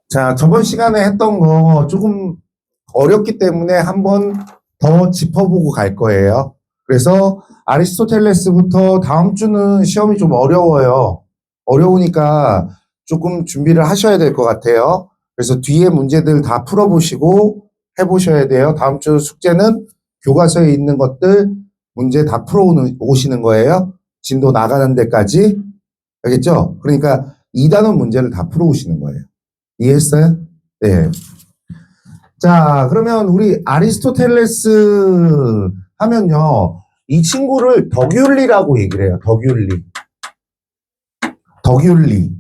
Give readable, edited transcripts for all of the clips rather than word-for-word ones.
자, 저번 시간에 했던 거 조금 어렵기 때문에 한번 더 짚어보고 갈 거예요. 그래서 아리스토텔레스부터 다음 주는 시험이 좀 어려워요. 어려우니까 조금 준비를 하셔야 될 것 같아요. 그래서 뒤에 문제들 다 풀어보시고 해보셔야 돼요. 다음 주 숙제는 교과서에 있는 것들 문제 다 풀어오시는 거예요. 진도 나가는 데까지. 알겠죠? 그러니까 2단원 문제를 다 풀어오시는 거예요. 이해했어요? 네. 자, 그러면 우리 아리스토텔레스 하면요. 이 친구를 덕윤리라고 얘기를 해요. 덕윤리. 덕윤리.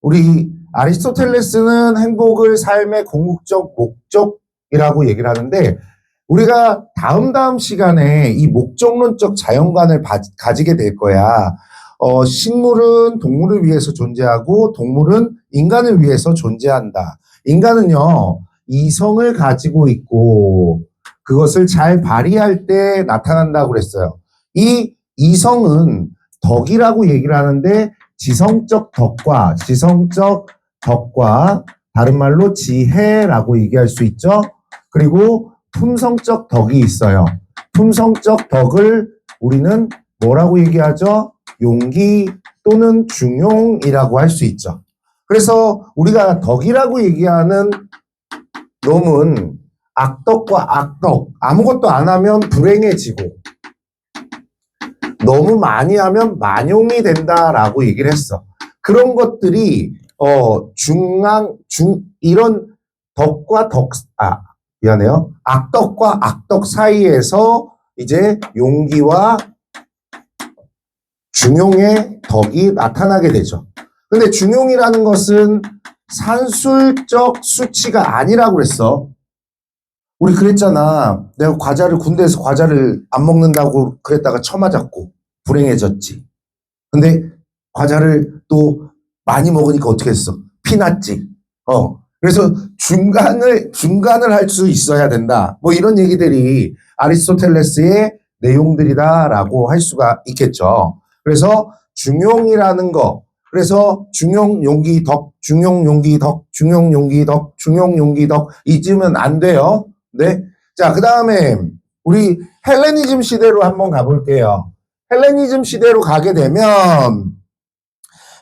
우리 아리스토텔레스는 행복을 삶의 궁극적 목적이라고 얘기를 하는데 우리가 다음 시간에 이 목적론적 자연관을 가지게 될 거야. 식물은 동물을 위해서 존재하고 동물은 인간을 위해서 존재한다. 인간은요, 이성을 가지고 있고 그것을 잘 발휘할 때 나타난다고 그랬어요. 이 이성은 덕이라고 얘기를 하는데 지성적 덕과 다른 말로 지혜라고 얘기할 수 있죠. 그리고 품성적 덕이 있어요. 품성적 덕을 우리는 뭐라고 얘기하죠? 용기 또는 중용이라고 할 수 있죠. 그래서 우리가 덕이라고 얘기하는 놈은 악덕과 악덕, 아무것도 안 하면 불행해지고 너무 많이 하면 만용이 된다라고 얘기를 했어. 그런 것들이 이런 악덕과 악덕 사이에서 이제 용기와 중용의 덕이 나타나게 되죠. 근데 중용이라는 것은 산술적 수치가 아니라고 그랬어. 우리 그랬잖아. 내가 군대에서 과자를 안 먹는다고 그랬다가 쳐맞았고 불행해졌지. 근데 과자를 또 많이 먹으니까 어떻게 했어? 피났지. 그래서 중간을 할 수 있어야 된다. 뭐 이런 얘기들이 아리스토텔레스의 내용들이다라고 할 수가 있겠죠. 그래서 중용이라는 거, 그래서 중용 용기 덕 잊으면 안 돼요. 네. 자, 그 다음에 우리 헬레니즘 시대로 한번 가볼게요. 헬레니즘 시대로 가게 되면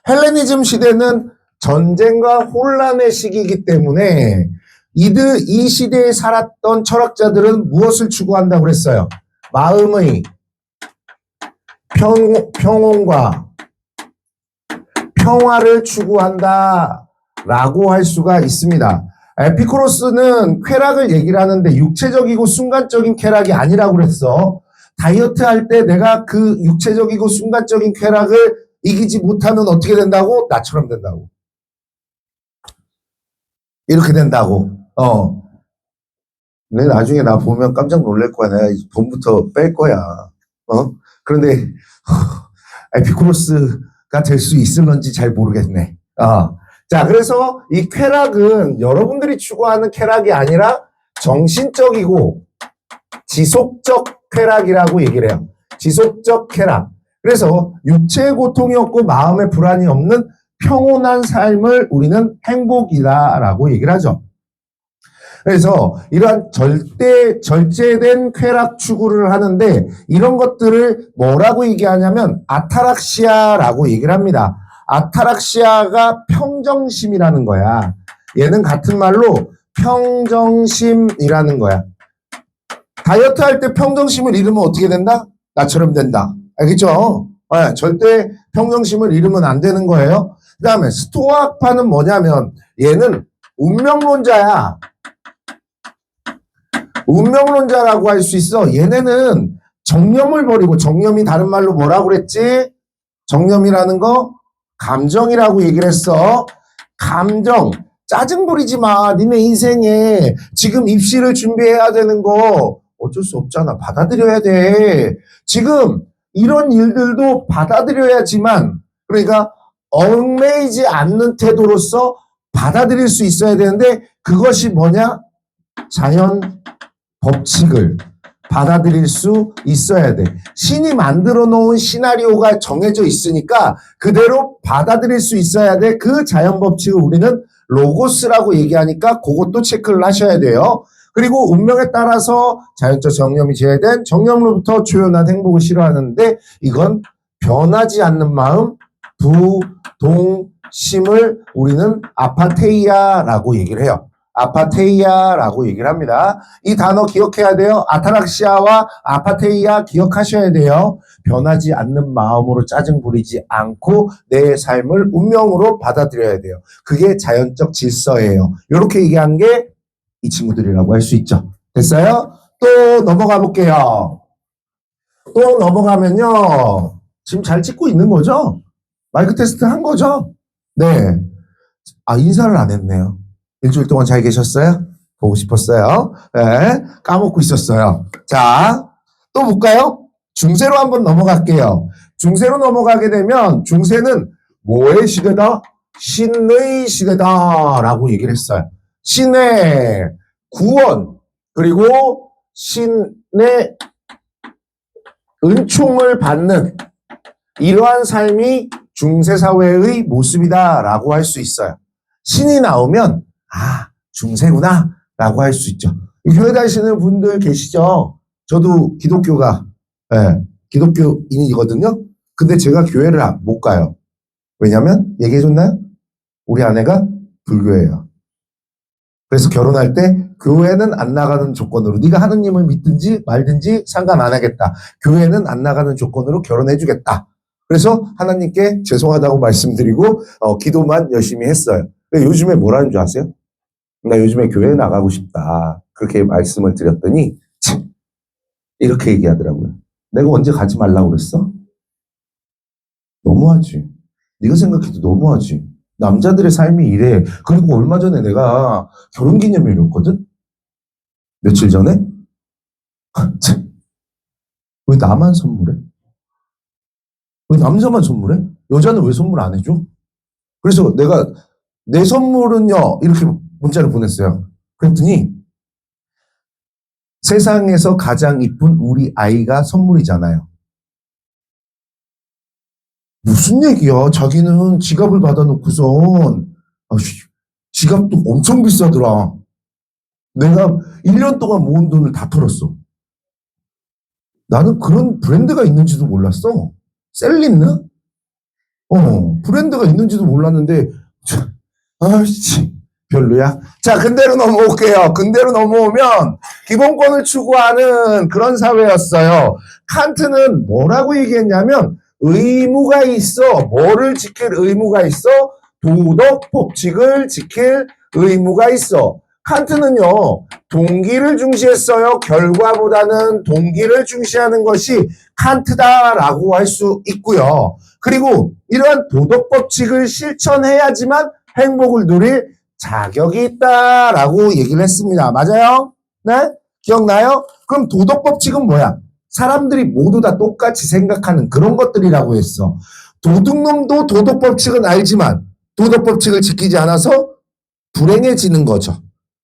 헬레니즘 시대는 전쟁과 혼란의 시기이기 때문에 이 시대에 살았던 철학자들은 무엇을 추구한다고 그랬어요? 마음의 평온과 평화를 추구한다라고 할 수가 있습니다. 에피쿠로스는 쾌락을 얘기를 하는데 육체적이고 순간적인 쾌락이 아니라고 그랬어. 다이어트 할 때 내가 그 육체적이고 순간적인 쾌락을 이기지 못하면 어떻게 된다고? 나처럼 된다고. 이렇게 된다고. 내 나중에 나 보면 깜짝 놀랄 거야. 내가 돈부터 뺄 거야. 그런데 에피쿠로스가 될 수 있을런지 잘 모르겠네. 자, 그래서 이 쾌락은 여러분들이 추구하는 쾌락이 아니라 정신적이고 지속적 쾌락이라고 얘기를 해요. 지속적 쾌락. 그래서 육체의 고통이 없고 마음의 불안이 없는 평온한 삶을 우리는 행복이다라고 얘기를 하죠. 그래서 이러한 절제된 쾌락 추구를 하는데 이런 것들을 뭐라고 얘기하냐면 아타락시아라고 얘기를 합니다. 아타락시아가 평정심이라는 거야. 얘는 같은 말로 평정심이라는 거야. 다이어트 할 때 평정심을 잃으면 어떻게 된다? 나처럼 된다. 알겠죠? 절대 평정심을 잃으면 안 되는 거예요. 그 다음에 스토아파는 뭐냐면 얘는 운명론자야. 운명론자라고 할 수 있어. 얘네는 정념을 버리고, 정념이 다른 말로 뭐라고 그랬지? 정념이라는 거 감정이라고 얘기를 했어. 감정. 짜증 부리지 마. 니네 인생에 지금 입시를 준비해야 되는 거 어쩔 수 없잖아. 받아들여야 돼. 지금 이런 일들도 받아들여야지만, 그러니까 얽매이지 않는 태도로서 받아들일 수 있어야 되는데 그것이 뭐냐? 자연 법칙을 받아들일 수 있어야 돼. 신이 만들어 놓은 시나리오가 정해져 있으니까 그대로 받아들일 수 있어야 돼. 그 자연 법칙을 우리는 로고스라고 얘기하니까 그것도 체크를 하셔야 돼요. 그리고 운명에 따라서 자연적 정념이 제외된 정념으로부터 초연한 행복을 싫어하는데 이건 변하지 않는 마음, 부동심을 우리는 아파테이아라고 얘기를 해요. 아파테이아라고 얘기를 합니다. 이 단어 기억해야 돼요. 아타락시아와 아파테이아 기억하셔야 돼요. 변하지 않는 마음으로 짜증 부리지 않고 내 삶을 운명으로 받아들여야 돼요. 그게 자연적 질서예요. 이렇게 얘기한 게 이 친구들이라고 할 수 있죠. 됐어요? 또 넘어가 볼게요. 또 넘어가면요. 지금 잘 찍고 있는 거죠? 마이크 테스트 한 거죠? 네. 아, 인사를 안 했네요. 일주일 동안 잘 계셨어요? 보고 싶었어요. 네. 까먹고 있었어요. 자, 또 볼까요? 중세로 한번 넘어갈게요. 중세로 넘어가게 되면 중세는 뭐의 시대다? 신의 시대다라고 얘기를 했어요. 신의 구원 그리고 신의 은총을 받는 이러한 삶이 중세사회의 모습이다라고 할 수 있어요. 신이 나오면 중세구나 라고 할 수 있죠. 교회 다니시는 분들 계시죠? 저도 기독교인이거든요. 근데 제가 교회를 못 가요. 왜냐면 얘기해줬나요? 우리 아내가 불교예요. 그래서 결혼할 때 교회는 안 나가는 조건으로 네가 하느님을 믿든지 말든지 상관 안 하겠다. 교회는 안 나가는 조건으로 결혼해주겠다. 그래서 하나님께 죄송하다고 말씀드리고 기도만 열심히 했어요. 요즘에 뭐라는 줄 아세요? 나 요즘에 교회 나가고 싶다. 그렇게 말씀을 드렸더니 이렇게 얘기하더라고요. 내가 언제 가지 말라고 그랬어? 너무하지. 네가 생각해도 너무하지. 남자들의 삶이 이래. 그리고 얼마 전에 내가 결혼기념일이었거든? 며칠 전에? 왜 나만 선물해? 왜 남자만 선물해? 여자는 왜 선물 안 해줘? 그래서 내가 내 선물은요 이렇게 문자를 보냈어요. 그랬더니 세상에서 가장 이쁜 우리 아이가 선물이잖아요. 무슨 얘기야? 자기는 지갑을 받아놓고선 지갑도 엄청 비싸더라. 내가 1년 동안 모은 돈을 다 털었어. 나는 그런 브랜드가 있는지도 몰랐어. 셀린느? 브랜드가 있는지도 몰랐는데 아이씨 별로야. 자, 근대로 넘어올게요. 근대로 넘어오면 기본권을 추구하는 그런 사회였어요. 칸트는 뭐라고 얘기했냐면 의무가 있어. 뭐를 지킬 의무가 있어? 도덕 법칙을 지킬 의무가 있어. 칸트는요, 동기를 중시했어요. 결과보다는 동기를 중시하는 것이 칸트다라고 할 수 있고요. 그리고 이러한 도덕 법칙을 실천해야지만 행복을 누릴 자격이 있다라고 얘기를 했습니다. 맞아요? 네? 기억나요? 그럼 도덕 법칙은 뭐야? 사람들이 모두 다 똑같이 생각하는 그런 것들이라고 했어. 도둑놈도 도덕 법칙은 알지만 도덕 법칙을 지키지 않아서 불행해지는 거죠.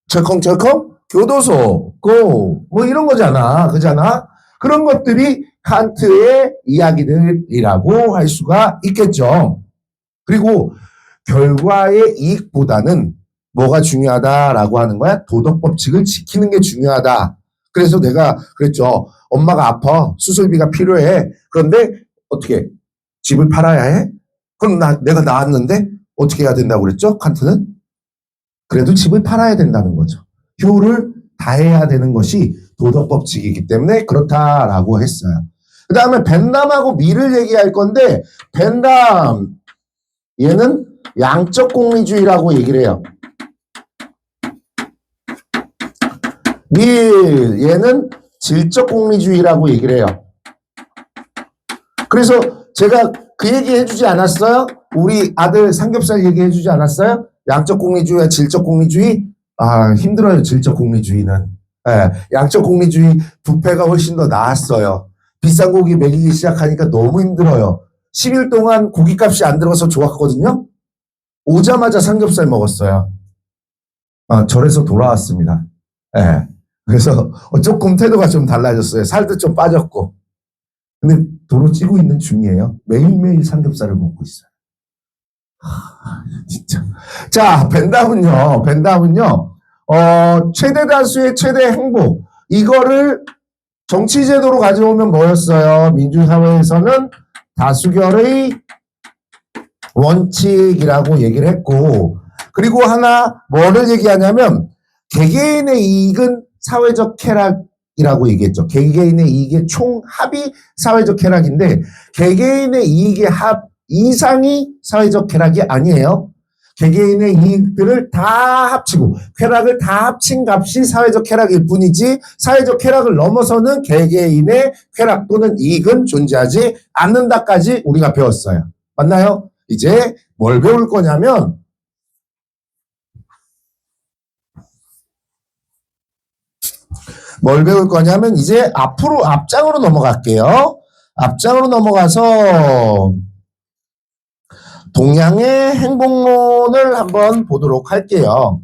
철컹철컹 교도소 고 뭐 이런 거잖아. 그잖아. 그런 것들이 칸트의 이야기들이라고 할 수가 있겠죠. 그리고 결과의 이익보다는 뭐가 중요하다라고 하는 거야? 도덕 법칙을 지키는 게 중요하다. 그래서 내가 그랬죠. 엄마가 아파. 수술비가 필요해. 그런데 어떻게? 집을 팔아야 해? 그럼 내가 나왔는데 어떻게 해야 된다고 그랬죠? 칸트는? 그래도 집을 팔아야 된다는 거죠. 효를 다해야 되는 것이 도덕 법칙이기 때문에 그렇다라고 했어요. 그 다음에 벤담하고 밀을 얘기할 건데 벤담 얘는 양적 공리주의라고 얘기를 해요. 밀 얘는 질적 공리주의라고 얘기를 해요. 그래서 제가 그 얘기 해주지 않았어요? 우리 아들 삼겹살 얘기 해주지 않았어요? 양적 공리주의와 질적 공리주의? 힘들어요, 질적 공리주의는. 예, 양적 공리주의 부패가 훨씬 더 나았어요. 비싼 고기 먹이기 시작하니까 너무 힘들어요. 10일 동안 고기값이 안 들어가서 좋았거든요. 오자마자 삼겹살 먹었어요. 절에서 돌아왔습니다. 예. 그래서 조금 태도가 좀 달라졌어요. 살도 좀 빠졌고. 근데 도로 찌고 있는 중이에요. 매일매일 삼겹살을 먹고 있어요. 진짜. 자, 벤담은요, 최대 다수의 최대 행복. 이거를 정치제도로 가져오면 뭐였어요? 민주사회에서는 다수결의 원칙이라고 얘기를 했고, 그리고 하나 뭐를 얘기하냐면 개개인의 이익은 사회적 쾌락이라고 얘기했죠. 개개인의 이익의 총합이 사회적 쾌락인데 개개인의 이익의 합 이상이 사회적 쾌락이 아니에요. 개개인의 이익들을 다 합치고 쾌락을 다 합친 값이 사회적 쾌락일 뿐이지 사회적 쾌락을 넘어서는 개개인의 쾌락 또는 이익은 존재하지 않는다까지 우리가 배웠어요. 맞나요? 이제 뭘 배울 거냐면 이제 앞장으로 넘어갈게요. 앞장으로 넘어가서 동양의 행복론을 한번 보도록 할게요.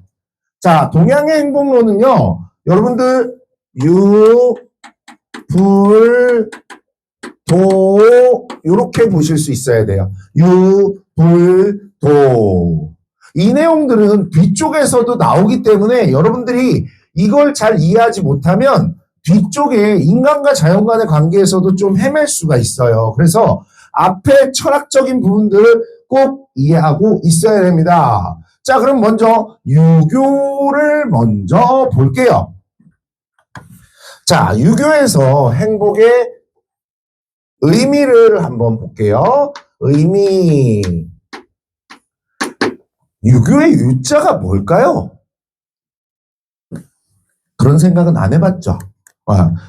자, 동양의 행복론은요, 여러분들, 도, 이렇게 보실 수 있어야 돼요. 도. 이 내용들은 뒤쪽에서도 나오기 때문에 여러분들이 이걸 잘 이해하지 못하면 뒤쪽에 인간과 자연 간의 관계에서도 좀 헤맬 수가 있어요. 그래서 앞에 철학적인 부분들을 꼭 이해하고 있어야 됩니다. 자, 그럼 먼저 유교를 먼저 볼게요. 자, 유교에서 행복의 의미를 한번 볼게요. 의미. 유교의 유자가 뭘까요? 그런 생각은 안 해봤죠?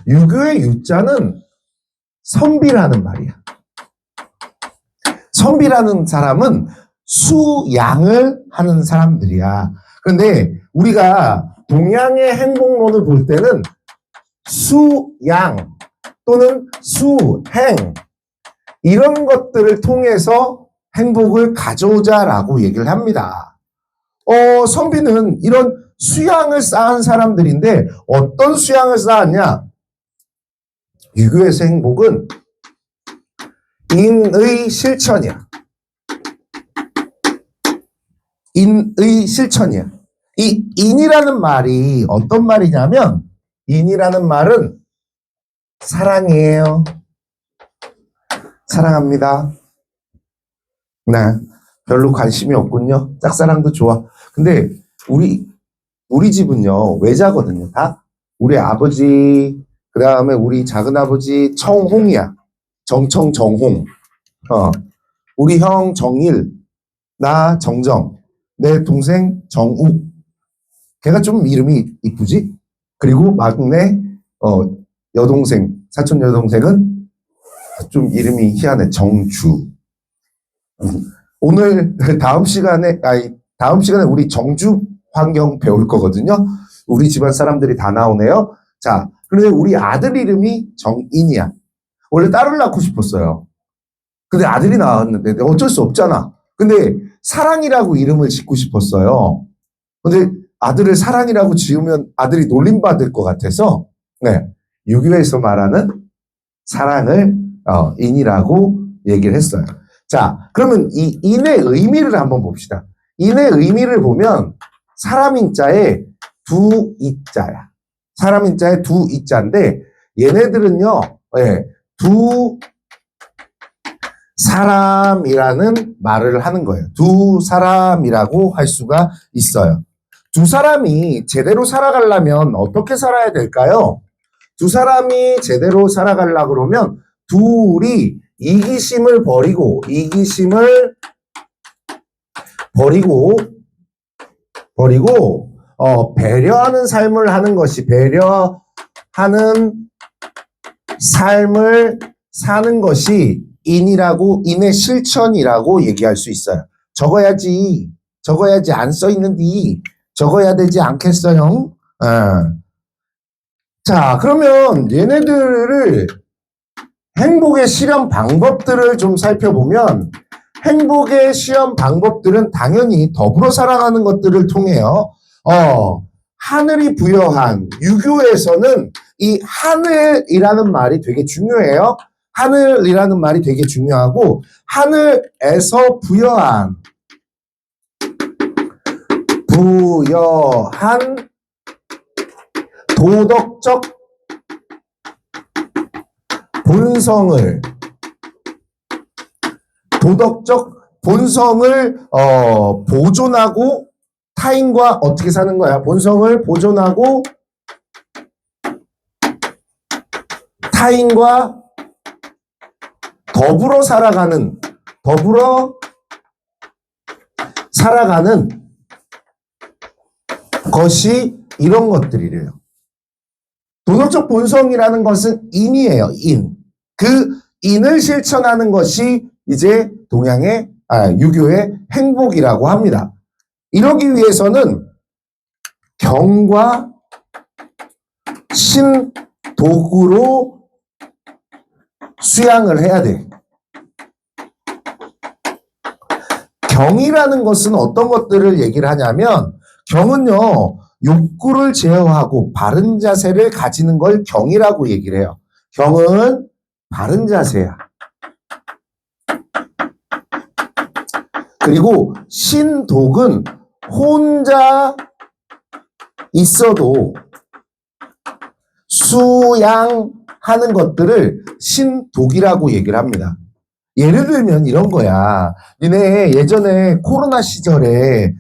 유교의 유자는 선비라는 말이야. 선비라는 사람은 수양을 하는 사람들이야. 그런데 우리가 동양의 행복론을 볼 때는 수양 또는 수행 이런 것들을 통해서 행복을 가져오자라고 얘기를 합니다. 선비는 이런 수양을 쌓은 사람들인데 어떤 수양을 쌓았냐? 유교에서 행복은 인의 실천이야. 인의 실천이야. 이 인이라는 말이 어떤 말이냐면 인이라는 말은 사랑이에요. 사랑합니다. 네, 별로 관심이 없군요. 짝사랑도 좋아. 근데 우리 집은요 외자거든요. 다 우리 아버지 그 다음에 우리 작은아버지 청홍이야. 정홍. 우리 형 정일, 나 정정, 내 동생 정욱. 걔가 좀 이름이 이쁘지? 그리고 막내 여동생, 사촌 여동생은 좀 이름이 희한해. 정주. 오늘 다음 시간에 우리 정주 환경 배울 거거든요. 우리 집안 사람들이 다 나오네요. 자, 그런데 우리 아들 이름이 정인이야. 원래 딸을 낳고 싶었어요. 근데 아들이 나왔는데 어쩔 수 없잖아. 근데 사랑이라고 이름을 짓고 싶었어요. 근데 아들을 사랑이라고 지으면 아들이 놀림받을 것 같아서 네, 유교에서 말하는 사랑을 인이라고 얘기를 했어요. 자, 그러면 이 인의 의미를 한번 봅시다. 인의 의미를 보면 사람인자에 두 이자야. 사람인자에 두 이자인데 얘네들은요, 두 사람이라는 말을 하는 거예요. 두 사람이라고 할 수가 있어요. 두 사람이 제대로 살아가려면 어떻게 살아야 될까요? 두 사람이 제대로 살아가려고 그러면 둘이 이기심을 버리고 배려하는 삶을 하는 것이 배려하는 삶을 사는 것이 인의 실천이라고 얘기할 수 있어요. 적어야지 안 써있는디 적어야 되지 않겠어요? 자, 그러면 얘네들을 행복의 실현 방법들을 좀 살펴보면 행복의 실현 방법들은 당연히 더불어 살아가는 것들을 통해요. 하늘이 부여한, 유교에서는 이 하늘이라는 말이 되게 중요해요. 하늘이라는 말이 되게 중요하고, 하늘에서 부여한 도덕적 본성을 보존하고 타인과 어떻게 사는 거야? 본성을 보존하고 타인과 더불어 살아가는 것이 이런 것들이래요. 도덕적 본성이라는 것은 인이에요. 인. 그 인을 실천하는 것이 이제 유교의 행복이라고 합니다. 이러기 위해서는 경과 신독으로 수양을 해야 돼. 경이라는 것은 어떤 것들을 얘기를 하냐면, 경은요, 욕구를 제어하고 바른 자세를 가지는 걸 경이라고 얘기를 해요. 경은 바른 자세야. 그리고 신독은 혼자 있어도 수양하는 것들을 신독이라고 얘기를 합니다. 예를 들면 이런 거야. 니네 예전에 코로나 시절에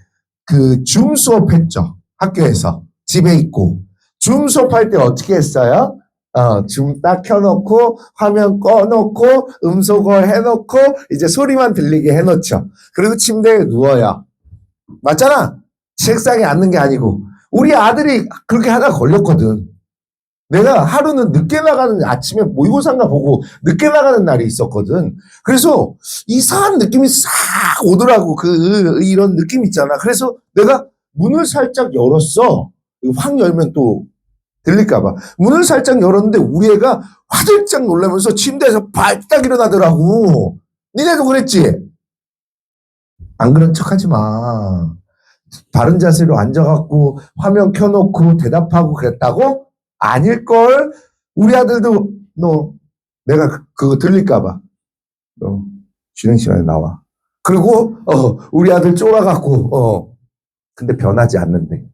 그 줌 수업 했죠? 학교에서. 집에 있고. 줌 수업할 때 어떻게 했어요? 줌 딱 켜놓고, 화면 꺼놓고, 음소거 해놓고, 이제 소리만 들리게 해놓죠. 그리고 침대에 누워요. 맞잖아? 책상에 앉는 게 아니고. 우리 아들이 그렇게 하다가 걸렸거든. 내가 하루는 늦게 나가는, 아침에 모의고사인가 보고 늦게 나가는 날이 있었거든. 그래서 이상한 느낌이 싹 오더라고. 이런 느낌 있잖아. 그래서 내가 문을 살짝 열었어. 확 열면 또 들릴까봐. 문을 살짝 열었는데 우리 애가 화들짝 놀라면서 침대에서 발딱 일어나더라고. 니네도 그랬지? 안 그런 척 하지 마. 바른 자세로 앉아갖고 화면 켜놓고 대답하고 그랬다고? 아닐걸? 우리 아들도 내가 그거 들릴까봐 너 쉬는 시간에 나와. 그리고 우리 아들 쫄아갖고 근데 변하지 않는데.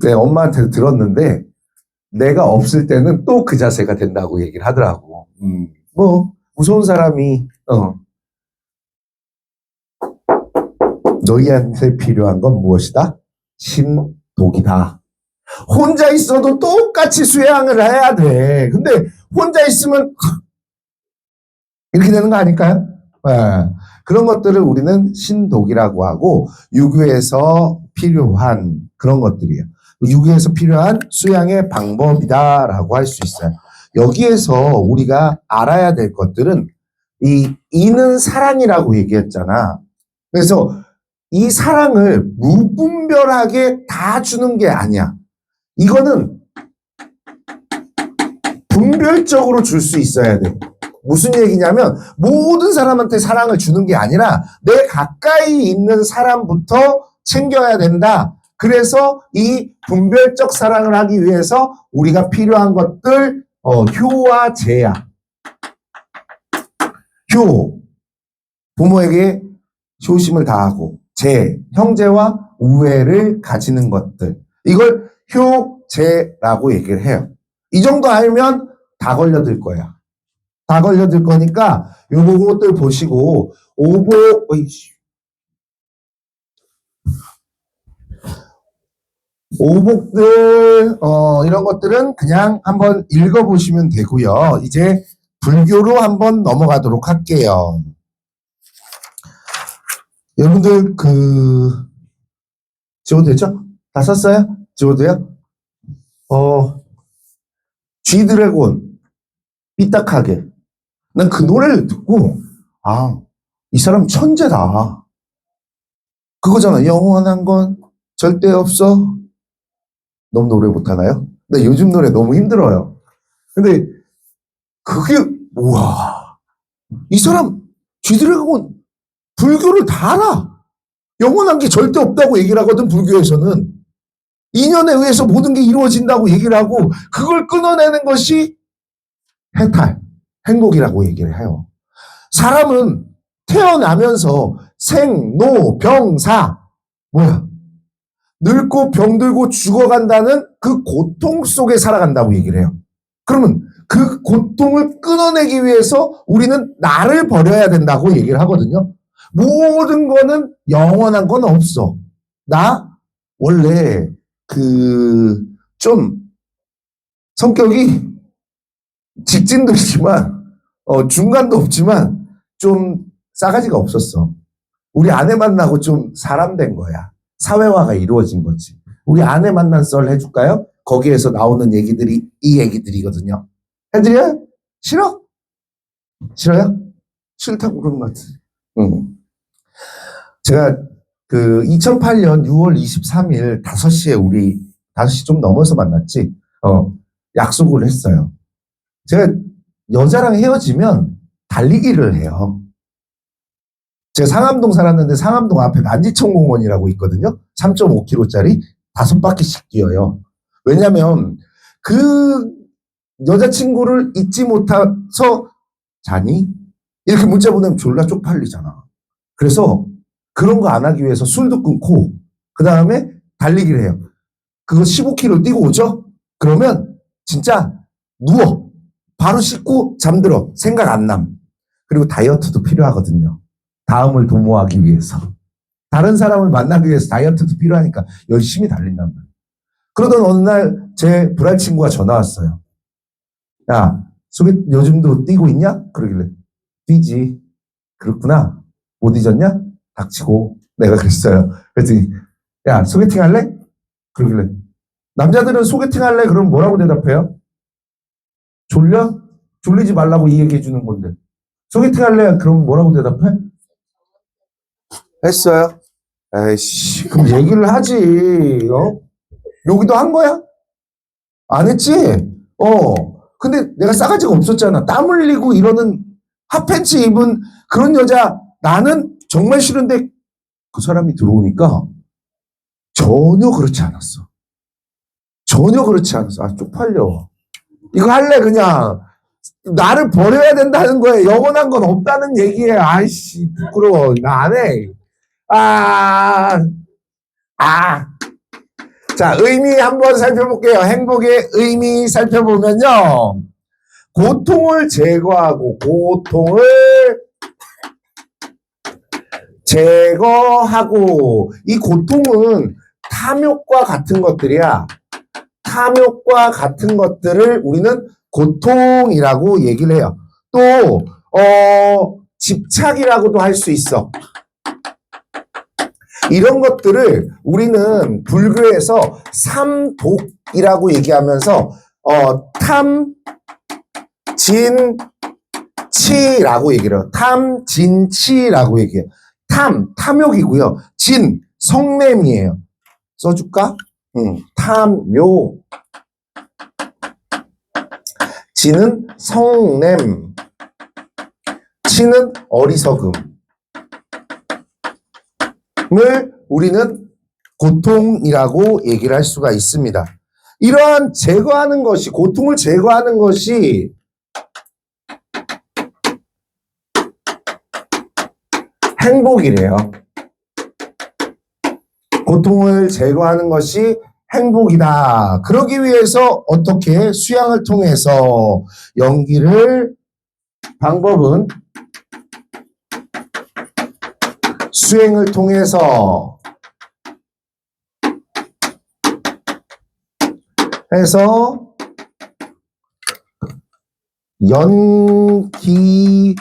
내 엄마한테 들었는데 내가 없을 때는 또 그 자세가 된다고 얘기를 하더라고. 무서운 사람이 너희한테 필요한 건 무엇이다? 신독이다. 혼자 있어도 똑같이 수양을 해야 돼. 근데 혼자 있으면 이렇게 되는 거 아닐까요? 네. 그런 것들을 우리는 신독이라고 하고, 유교에서 필요한 그런 것들이에요. 유교에서 필요한 수양의 방법이다라고 할 수 있어요. 여기에서 우리가 알아야 될 것들은 이 이는 사랑이라고 얘기했잖아. 그래서 이 사랑을 무분별하게 다 주는 게 아니야. 이거는 분별적으로 줄 수 있어야 돼. 무슨 얘기냐면 모든 사람한테 사랑을 주는 게 아니라 내 가까이 있는 사람부터 챙겨야 된다. 그래서 이 분별적 사랑을 하기 위해서 우리가 필요한 것들, 효와 제야. 효, 부모에게 효심을 다하고, 제, 형제와 우애를 가지는 것들. 이걸 효제라고 얘기를 해요. 이 정도 알면 다 걸려들 거야. 다 걸려들 거니까 요것들 보시고 오복들 이런 것들은 그냥 한번 읽어보시면 되고요. 이제 불교로 한번 넘어가도록 할게요. 여러분들 지워도 되죠? 다 썼어요? 지워도요? G드래곤 삐딱하게. 난 그 노래를 듣고 이 사람 천재다. 그거잖아. 영원한 건 절대 없어. 너무 노래 못하나요? 근데 요즘 노래 너무 힘들어요. 근데 그게 우와, 이 사람 G드래곤 불교를 다 알아. 영원한 게 절대 없다고 얘기를 하거든, 불교에서는. 인연에 의해서 모든 게 이루어진다고 얘기를 하고 그걸 끊어내는 것이 해탈, 행복이라고 얘기를 해요. 사람은 태어나면서 생, 노, 병, 사 뭐야? 늙고 병들고 죽어간다는 그 고통 속에 살아간다고 얘기를 해요. 그러면 그 고통을 끊어내기 위해서 우리는 나를 버려야 된다고 얘기를 하거든요. 모든 거는 영원한 건 없어. 나 원래 좀 성격이 직진도 있지만 중간도 없지만 좀 싸가지가 없었어. 우리 아내 만나고 좀 사람 된 거야. 사회화가 이루어진 거지. 우리 아내 만난 썰 해줄까요? 거기에서 나오는 얘기들이 이 얘기들이거든요. 해드려요? 싫어? 싫어요? 싫다고 그러는 것 같아. 제가 2008년 6월 23일 5시에 우리 5시 좀 넘어서 만났지. 약속을 했어요. 제가 여자랑 헤어지면 달리기를 해요. 제가 상암동 살았는데 상암동 앞에 만지천공원이라고 있거든요. 3.5km짜리 5바퀴씩 뛰어요. 왜냐면 그 여자친구를 잊지 못해서 자니? 이렇게 문자 보내면 졸라 쪽팔리잖아. 그래서 그런 거 안 하기 위해서 술도 끊고 그 다음에 달리기를 해요. 그거 15km 뛰고 오죠? 그러면 진짜 누워. 바로 씻고 잠들어. 생각 안 남. 그리고 다이어트도 필요하거든요. 다음을 도모하기 위해서. 다른 사람을 만나기 위해서 다이어트도 필요하니까 열심히 달린단 말이에요. 그러던 어느 날 제 불알 친구가 전화 왔어요. 야, 요즘도 뛰고 있냐? 그러길래 뛰지. 그렇구나. 못 잊었냐? 닥치고. 내가 그랬어요. 그랬더니 야, 소개팅 할래? 그러길래 남자들은 소개팅 할래? 그럼 뭐라고 대답해요? 졸려? 졸리지 말라고 이 얘기해 주는 건데. 소개팅 할래? 그럼 뭐라고 대답해? 했어요. 에이씨, 그럼 얘기를 하지. 여기도 한 거야? 안 했지? 근데 내가 싸가지가 없었잖아. 땀 흘리고 이러는 핫팬츠 입은 그런 여자 나는 정말 싫은데 그 사람이 들어오니까 전혀 그렇지 않았어. 전혀 그렇지 않았어. 아, 쪽팔려. 이거 할래, 그냥. 나를 버려야 된다는 거에 영원한 건 없다는 얘기에, 아이씨, 부끄러워. 나 안 해. 아. 자, 의미 한번 살펴볼게요. 행복의 의미 살펴보면요. 고통을 제거하고, 이 고통은 탐욕과 같은 것들이야. 탐욕과 같은 것들을 우리는 고통이라고 얘기를 해요. 또, 집착이라고도 할 수 있어. 이런 것들을 우리는 불교에서 삼독이라고 얘기하면서, 탐, 진, 치라고 얘기를 해요. 탐, 진, 치라고 얘기해요. 탐욕이고요. 진, 성냄이에요. 써줄까? 탐욕. 진은 성냄. 치는 어리석음을 우리는 고통이라고 얘기를 할 수가 있습니다. 이러한 제거하는 것이, 고통을 제거하는 것이 행복이래요. 고통을 제거하는 것이 행복이다. 그러기 위해서 어떻게 수양을 통해서 방법은 수행을 통해서 해서 연기설을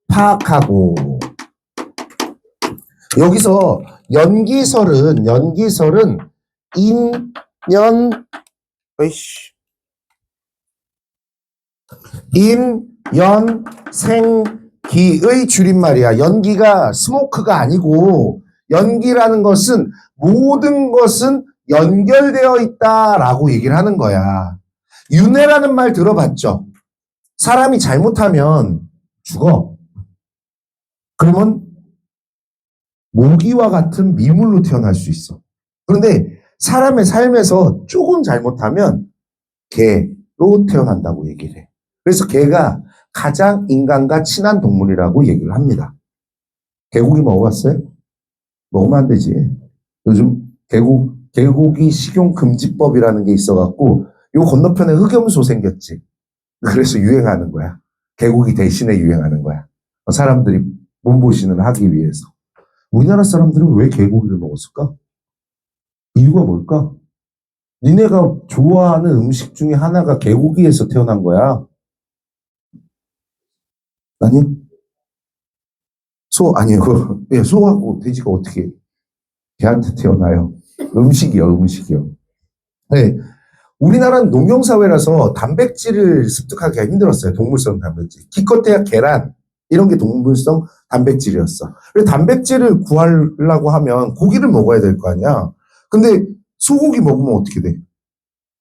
파악하고, 여기서 연기설은 인연생기의 줄임말이야. 연기가 스모크가 아니고, 연기라는 것은 모든 것은 연결되어 있다라고 얘기를 하는 거야. 윤회라는 말 들어봤죠? 사람이 잘못하면 죽어. 그러면 모기와 같은 미물로 태어날 수 있어. 그런데 사람의 삶에서 조금 잘못하면 개로 태어난다고 얘기를 해. 그래서 개가 가장 인간과 친한 동물이라고 얘기를 합니다. 개고기 먹어봤어요? 먹으면 안 되지. 요즘 개고기 식용 금지법이라는 게 있어갖고 요 건너편에 흑염소 생겼지. 그래서 유행하는 거야. 개고기 대신에 유행하는 거야. 사람들이 몸보신을 하기 위해서. 우리나라 사람들은 왜 개고기를 먹었을까? 이유가 뭘까? 니네가 좋아하는 음식 중에 하나가 개고기에서 태어난 거야. 아니요? 아니요. 예, 소하고 돼지가 어떻게 개한테 태어나요? 음식이요. 네. 우리나라는 농경사회라서 단백질을 습득하기가 힘들었어요. 동물성 단백질. 기껏해야 계란, 이런 게 동물성 단백질이었어. 그래서 단백질을 구하려고 하면 고기를 먹어야 될 거 아니야. 근데 소고기 먹으면 어떻게 돼?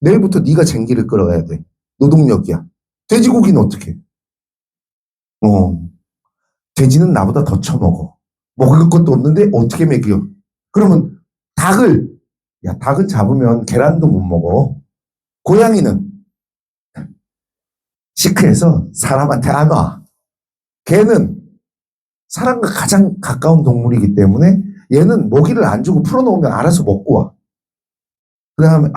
내일부터 네가 쟁기를 끌어야 돼. 노동력이야. 돼지고기는 어떻게 해? 돼지는 나보다 더 처먹어. 먹을 것도 없는데 어떻게 먹여? 그러면 닭을 잡으면 계란도 못 먹어. 고양이는 시크해서 사람한테 안 와. 개는 사람과 가장 가까운 동물이기 때문에 얘는 먹이를 안 주고 풀어놓으면 알아서 먹고 와. 그 다음에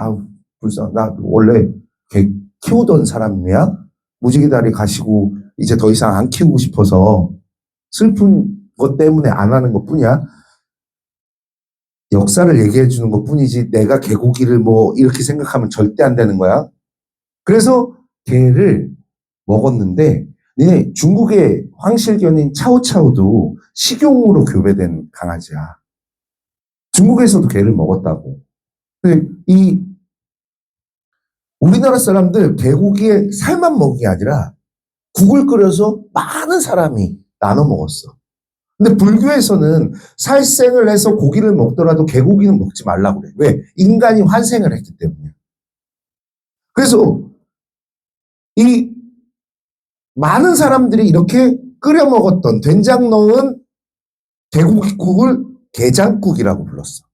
불쌍. 나 원래 개 키우던 사람이야. 무지개 다리 가시고 이제 더 이상 안 키우고 싶어서 슬픈 것 때문에 안 하는 것 뿐이야. 역사를 얘기해 주는 것 뿐이지 내가 개고기를 뭐 이렇게 생각하면 절대 안 되는 거야. 그래서 개를 먹었는데 니네 중국의 황실견인 차오차오도 식용으로 교배된 강아지야. 중국에서도 개를 먹었다고. 근데 이 우리나라 사람들 개고기에 살만 먹은 게 아니라 국을 끓여서 많은 사람이 나눠 먹었어. 근데 불교에서는 살생을 해서 고기를 먹더라도 개고기는 먹지 말라고 그래. 왜? 인간이 환생을 했기 때문에. 그래서 이 많은 사람들이 이렇게 끓여 먹었던 된장 넣은 개고기국을 게장국이라고 불렀어.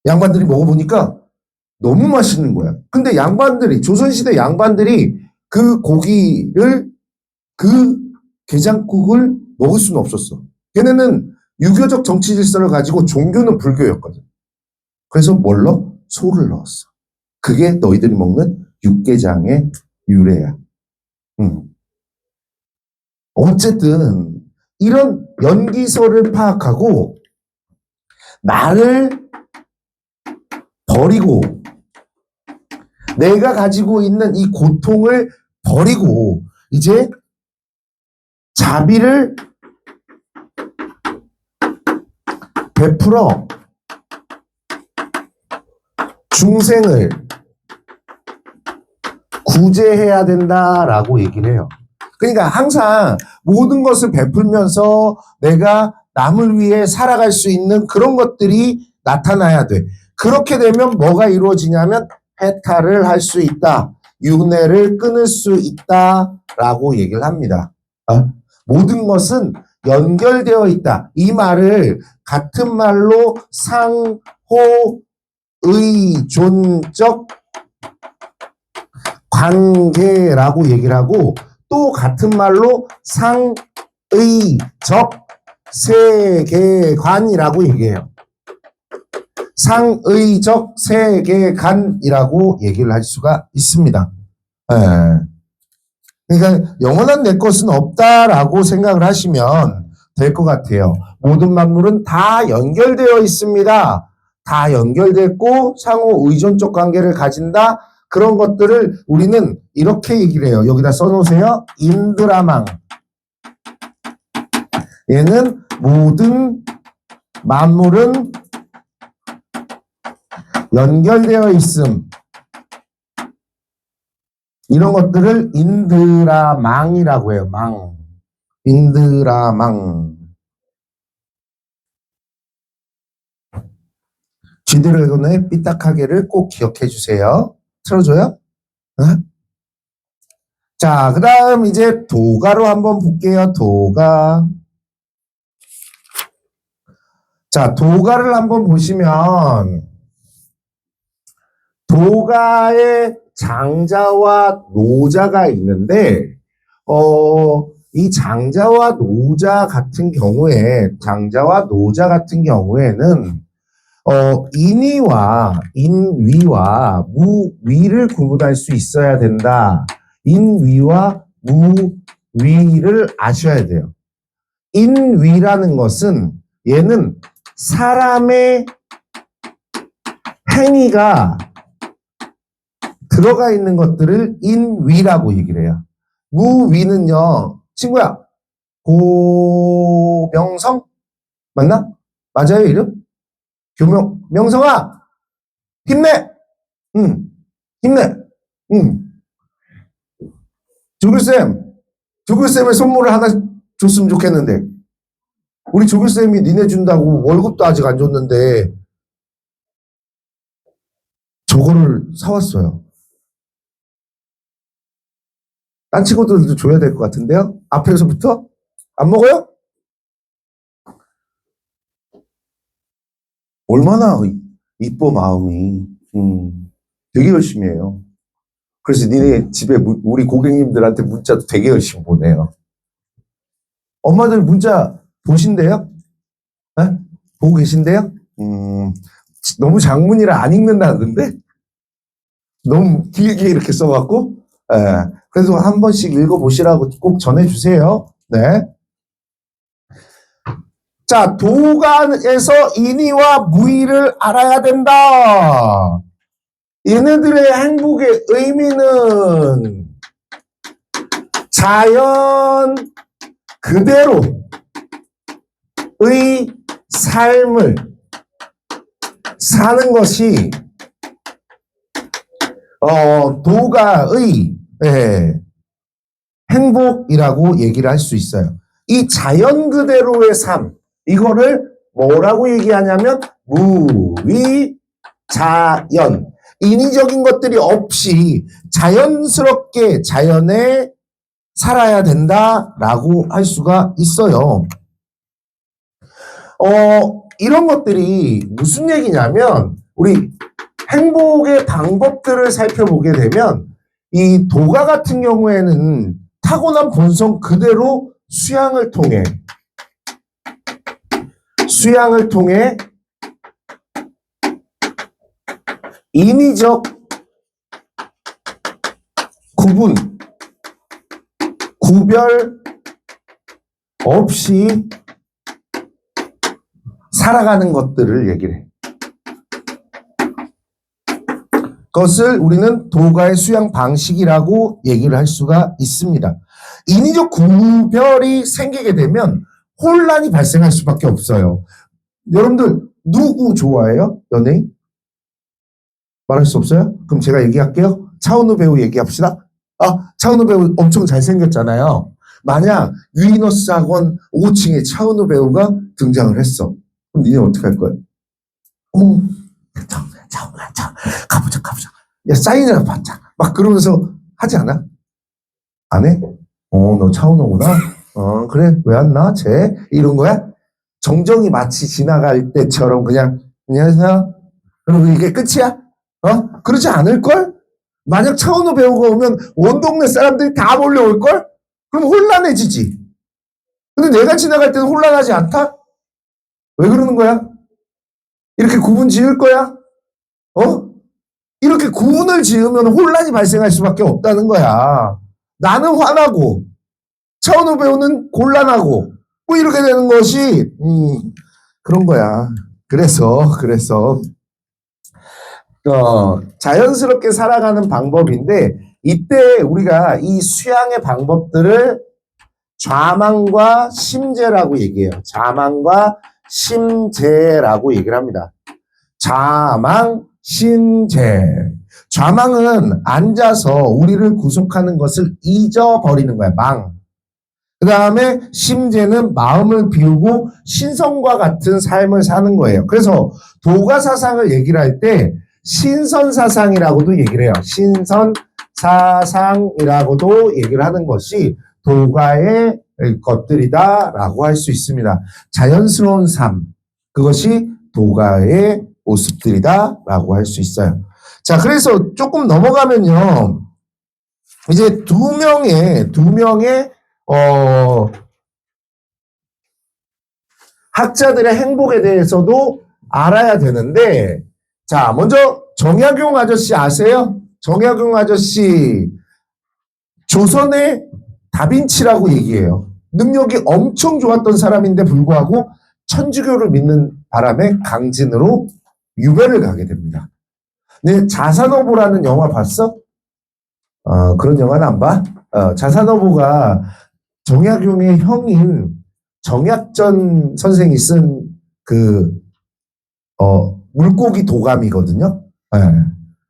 양반들이 먹어보니까 너무 맛있는 거야. 근데 조선시대 양반들이 그 게장국을 먹을 수는 없었어. 걔네는 유교적 정치 질서를 가지고 종교는 불교였거든. 그래서 뭘 넣어? 소를 넣었어. 그게 너희들이 먹는 육개장의 유래야. 어쨌든 이런 연기서를 파악하고 나를 버리고 내가 가지고 있는 이 고통을 버리고 이제 자비를 베풀어 중생을 구제해야 된다라고 얘기를 해요. 그러니까 항상 모든 것을 베풀면서 내가 남을 위해 살아갈 수 있는 그런 것들이 나타나야 돼. 그렇게 되면 뭐가 이루어지냐면 해탈을 할 수 있다. 윤회를 끊을 수 있다라고 얘기를 합니다. 모든 것은 연결되어 있다. 이 말을 같은 말로 상호의존적 관계라고 얘기를 하고 또 같은 말로 상의적 세계관이라고 얘기해요. 상의적 세계관이라고 얘기를 할 수가 있습니다. 그러니까 영원한 내 것은 없다라고 생각을 하시면 될 것 같아요. 모든 만물은 다 연결되어 있습니다. 다 연결됐고 상호 의존적 관계를 가진다. 그런 것들을 우리는 이렇게 얘기를 해요. 여기다 써놓으세요. 인드라망. 얘는 모든 만물은 연결되어 있음. 이런 것들을 인드라망이라고 해요. 망. 인드라망. 쥐드래곤의 삐딱하게를 꼭 기억해 주세요. 틀어줘요? 자, 그 다음 이제 도가로 한번 볼게요. 도가. 자, 도가를 한번 보시면 도가의 장자와 노자가 있는데 이 장자와 노자 같은 경우에는 인위와 무위를 구분할 수 있어야 된다. 인위와 무위를 아셔야 돼요. 인위라는 것은 얘는 사람의 행위가 들어가 있는 것들을 인위라고 얘기를 해요. 무위는요, 친구야, 고명성? 맞나? 맞아요, 이름? 명성아! 힘내! 힘내! 조글쌤의 선물을 하나 줬으면 좋겠는데. 우리 조글쌤이 니네 준다고 월급도 아직 안 줬는데, 저거를 사왔어요. 딴 친구들도 줘야 될 것 같은데요? 앞에서부터? 안 먹어요? 얼마나 이뻐, 마음이. 되게 열심히 해요. 그래서 니네 집에 우리 고객님들한테 문자도 되게 열심히 보내요. 엄마들 문자 보신대요? 네? 보고 계신대요? 너무 장문이라 안 읽는다는데? 너무 길게 이렇게 써갖고? 그래서 한 번씩 읽어보시라고 꼭 전해주세요. 네. 자, 도가에서 인위와 무위를 알아야 된다. 얘네들의 행복의 의미는 자연 그대로의 삶을 사는 것이 도가의 행복이라고 얘기를 할 수 있어요. 이 자연 그대로의 삶, 이거를 뭐라고 얘기하냐면 무위자연, 인위적인 것들이 없이 자연스럽게 자연에 살아야 된다라고 할 수가 있어요. 이런 것들이 무슨 얘기냐면 우리 행복의 방법들을 살펴보게 되면 이 도가 같은 경우에는 타고난 본성 그대로 수양을 통해 인위적 구별 없이 살아가는 것들을 얘기를 해. 그것을 우리는 도가의 수양 방식이라고 얘기를 할 수가 있습니다. 인위적 구별이 생기게 되면 혼란이 발생할 수밖에 없어요. 여러분들 누구 좋아해요? 연예인? 말할 수 없어요? 그럼 제가 얘기할게요. 차은우 배우 얘기합시다. 차은우 배우 엄청 잘생겼잖아요. 만약 유이너스 학원 5층에 차은우 배우가 등장을 했어. 그럼 니네 어떻게 할 거야? 차은우야, 가보자. 야, 사인이나 받자. 막 그러면서 하지 않아? 안 해? 너 차은우구나? 그래, 왜 안 나? 쟤? 이런 거야? 정정이 마치 지나갈 때처럼 그냥, 안녕하세요. 그리고 이게 끝이야? 그러지 않을걸? 만약 차은우 배우가 오면 온 동네 사람들이 다 몰려올걸? 그럼 혼란해지지. 근데 내가 지나갈 때는 혼란하지 않다? 왜 그러는 거야? 이렇게 구분 지을 거야? 이렇게 구분을 지으면 혼란이 발생할 수밖에 없다는 거야. 나는 화나고, 차은우 배우는 곤란하고, 뭐 이렇게 되는 것이, 그런 거야. 그래서, 자연스럽게 살아가는 방법인데, 이때 우리가 이 수양의 방법들을 좌망과 심재라고 얘기해요. 좌망과 심재라고 얘기를 합니다. 좌망, 심재. 좌망은 앉아서 우리를 구속하는 것을 잊어버리는 거야. 망. 그 다음에 심재는 마음을 비우고 신성과 같은 삶을 사는 거예요. 그래서 도가 사상을 얘기를 할 때 신선사상이라고도 얘기를 해요. 신선사상이라고도 얘기를 하는 것이 도가의 것들이다라고 할 수 있습니다. 자연스러운 삶, 그것이 도가의 모습들이다라고 할 수 있어요. 자, 그래서 조금 넘어가면요. 이제 두 명의 학자들의 행복에 대해서도 알아야 되는데, 자, 먼저 정약용 아저씨 아세요? 정약용 아저씨 조선의 다빈치라고 얘기해요. 능력이 엄청 좋았던 사람인데 불구하고 천주교를 믿는 바람에 강진으로 유배를 가게 됩니다. 근데 자산어보라는 영화 봤어? 그런 영화는 안 봐? 자산어보가 정약용의 형인 정약전 선생이 쓴 물고기 도감이거든요. 네.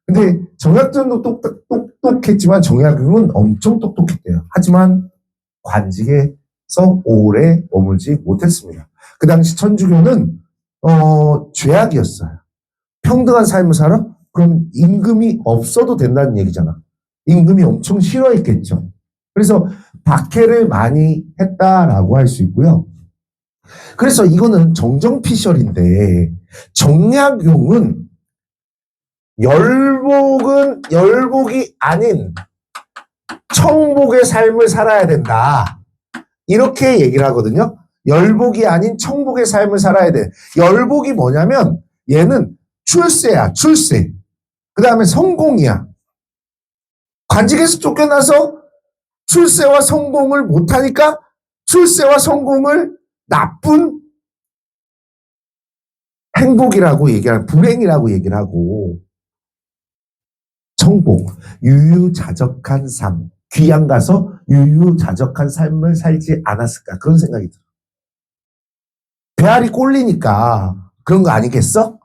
근데 정약전도 똑똑했지만 정약용은 엄청 똑똑했대요. 하지만 관직에서 오래 머물지 못했습니다. 그 당시 천주교는 죄악이었어요. 평등한 삶을 살아? 그럼 임금이 없어도 된다는 얘기잖아. 임금이 엄청 싫어했겠죠. 그래서 박해를 많이 했다라고 할 수 있고요. 그래서 이거는 정정피셜인데 정약용은 열복이 아닌 청복의 삶을 살아야 된다. 이렇게 얘기를 하거든요. 열복이 아닌 청복의 삶을 살아야 돼. 열복이 뭐냐면 얘는 출세야, 출세. 그 다음에 성공이야. 관직에서 쫓겨나서 출세와 성공을 못하니까 출세와 성공을 나쁜 행복이라고 얘기하는, 불행이라고 얘기를 하고, 청복, 유유자적한 삶, 귀양 가서 유유자적한 삶을 살지 않았을까, 그런 생각이 들어. 배알이 꼴리니까 그런 거 아니겠어?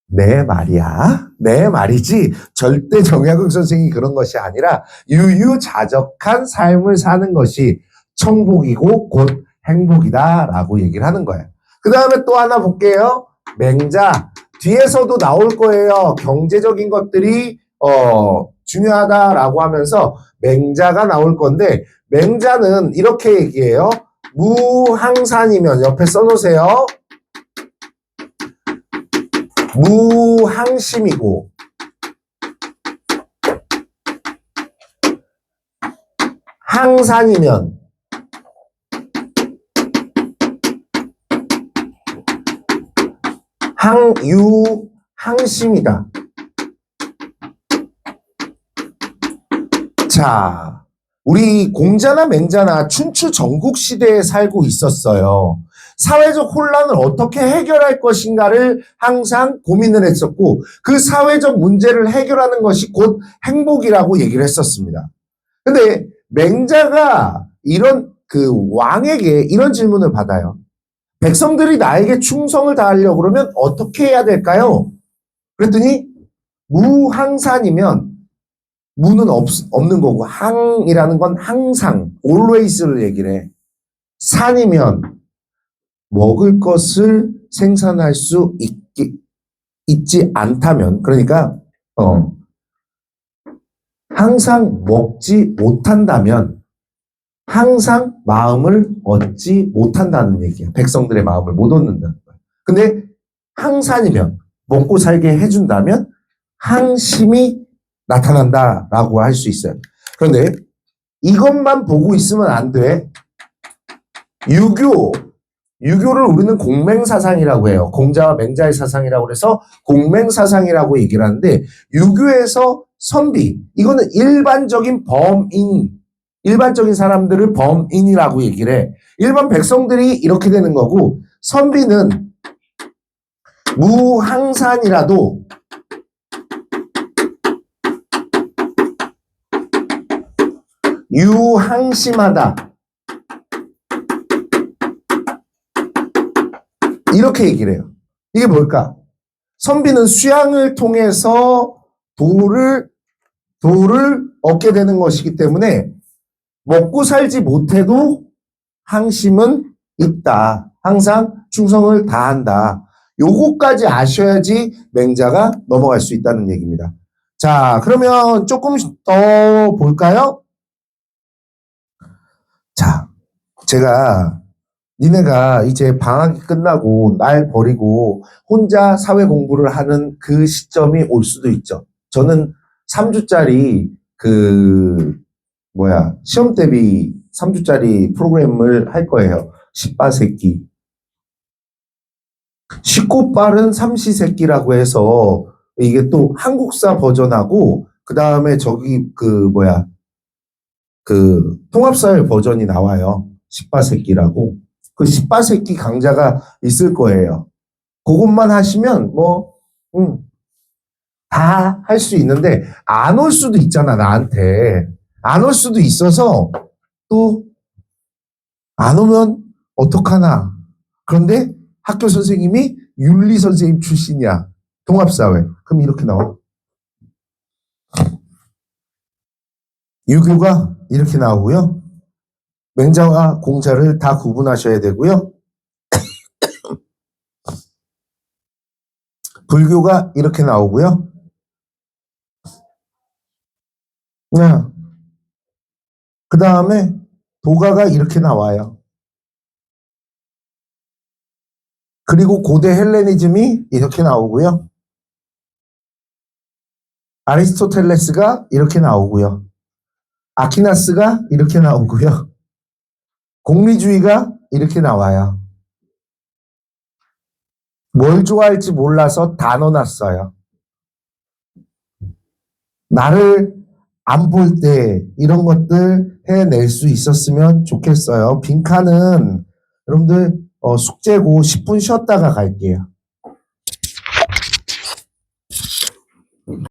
내 말이야. 내 말이지. 절대 정약용 선생이 그런 것이 아니라 유유자적한 삶을 사는 것이 청복이고 곧 행복이다라고 얘기를 하는 거예요. 그 다음에 또 하나 볼게요. 맹자. 뒤에서도 나올 거예요. 경제적인 것들이 중요하다라고 하면서 맹자가 나올 건데, 맹자는 이렇게 얘기해요. 무항산이면, 옆에 써놓으세요. 무항심이고 항산이면 항심이다. 자, 우리 공자나 맹자나 춘추 전국 시대에 살고 있었어요. 사회적 혼란을 어떻게 해결할 것인가를 항상 고민을 했었고, 그 사회적 문제를 해결하는 것이 곧 행복이라고 얘기를 했었습니다. 근데 맹자가 왕에게 이런 질문을 받아요. 백성들이 나에게 충성을 다하려고 그러면 어떻게 해야 될까요? 그랬더니 무항산이면, 무는 없는 거고, 항이라는 건 항상, always를 얘기를 해. 산이면 먹을 것을 생산할 수 있지 않다면, 그러니까 항상 먹지 못한다면 항상 마음을 얻지 못한다는 얘기야. 백성들의 마음을 못 얻는다는 거야. 근데 항산이면, 먹고 살게 해준다면 항심이 나타난다라고 할 수 있어요. 그런데 이것만 보고 있으면 안 돼. 유교를 우리는 공맹사상이라고 해요. 공자와 맹자의 사상이라고 해서 공맹사상이라고 얘기를 하는데, 유교에서 선비, 이거는 일반적인 일반적인 사람들을 범인이라고 얘기를 해. 일반 백성들이 이렇게 되는 거고, 선비는 무항산이라도 유항심하다. 이렇게 얘기를 해요. 이게 뭘까? 선비는 수양을 통해서 도를 얻게 되는 것이기 때문에 먹고 살지 못해도 항심은 있다. 항상 충성을 다한다. 요거까지 아셔야지 맹자가 넘어갈 수 있다는 얘기입니다. 자, 그러면 조금 더 볼까요? 자, 제가 니네가 이제 방학이 끝나고 날 버리고 혼자 사회 공부를 하는 그 시점이 올 수도 있죠. 저는 3주짜리 시험 대비 3주짜리 프로그램을 할 거예요. 10바새끼. 쉽고 빠른 삼시세끼라고 해서 이게 또 한국사 버전하고 그 다음에 통합사회 버전이 나와요. 10바새끼라고. 그 10바새끼 강좌가 있을 거예요. 그것만 하시면 다 할 수 있는데 안 올 수도 있잖아, 나한테. 안 올 수도 있어서 또 안 오면 어떡하나. 그런데 학교 선생님이 윤리 선생님 출신이야. 통합사회. 그럼 이렇게 나와. 유교가 이렇게 나오고요. 맹자와 공자를 다 구분하셔야 되고요. 불교가 이렇게 나오고요. 그 다음에 도가가 이렇게 나와요. 그리고 고대 헬레니즘이 이렇게 나오고요. 아리스토텔레스가 이렇게 나오고요. 아키나스가 이렇게 나오고요. 공리주의가 이렇게 나와요. 뭘 좋아할지 몰라서 다 넣어놨어요. 나를 안 볼 때 이런 것들 해낼 수 있었으면 좋겠어요. 빈칸은 여러분들 숙제고 10분 쉬었다가 갈게요.